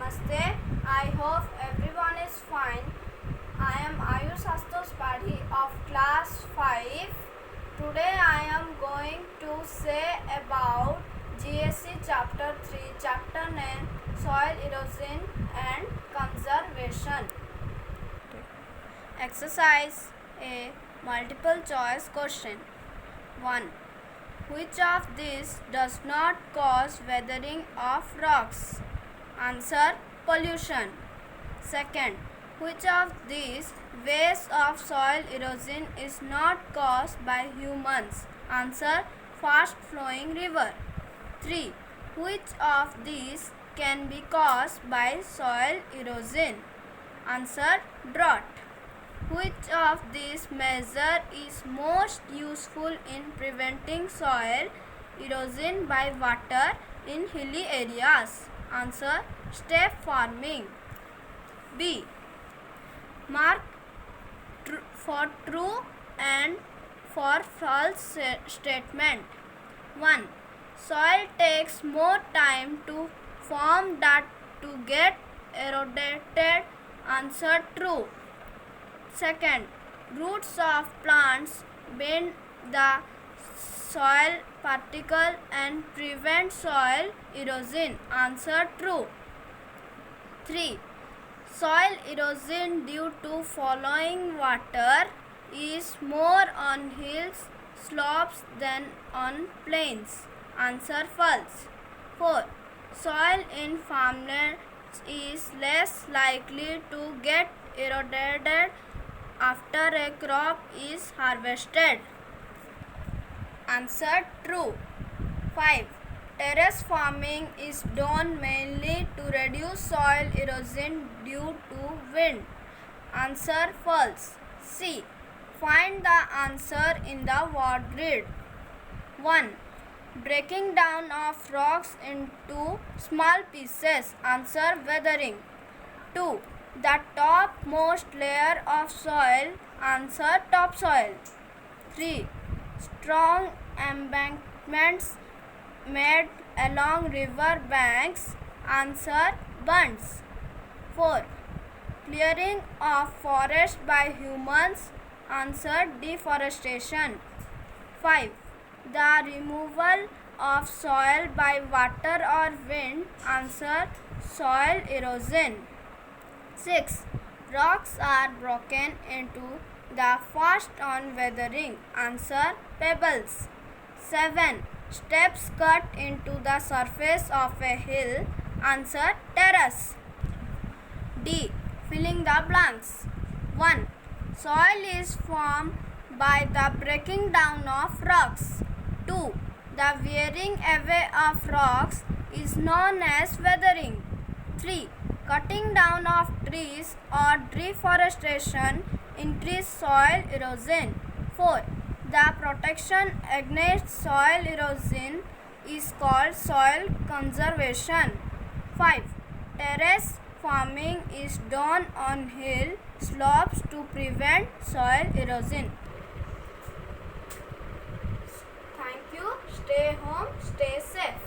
Namaste. I hope everyone is fine. I am Ayush Astos Padhi of class 5. Today I am going to say about GSC chapter 3, chapter 9, soil erosion and conservation. Exercise A, multiple choice question. 1. Which of these does not cause weathering of rocks? Answer: pollution. Second, which of these ways of soil erosion is not caused by humans? Answer: fast flowing river. 3. Which of these can be caused by soil erosion? Answer: drought. Which of these measure is most useful in preventing soil erosion by water in hilly areas? Answer: step farming. B. Mark for true and for false statement. 1. Soil takes more time to form than to get eroded. Answer: true. Second, roots of plants bend the soil particle and prevent soil erosion. Answer: true. 3. Soil erosion due to falling water is more on hills slopes than on plains. Answer: false. 4. Soil in farmlands is less likely to get eroded after a crop is harvested. Answer: true. 5. Terrace farming is done mainly to reduce soil erosion due to wind. Answer: false. C. Find the answer in the word grid. 1. Breaking down of rocks into small pieces. Answer: weathering. 2. The topmost layer of soil. Answer: topsoil. 3. Strong embankments made along river banks. Answer: bunds. 4. Clearing of forest by humans. Answer: deforestation. 5. The removal of soil by water or wind. Answer: soil erosion. 6. Rocks are broken into the fast on weathering. Answer: pebbles. 7. Steps cut into the surface of a hill. Answer: terrace. D. Filling the blanks. 1. Soil is formed by the breaking down of rocks. 2. The wearing away of rocks is known as weathering. 3. Cutting down of trees or deforestation increase soil erosion. 4. The protection against soil erosion is called soil conservation. 5. Terrace farming is done on hill slopes to prevent soil erosion. Thank you. Stay home, stay safe.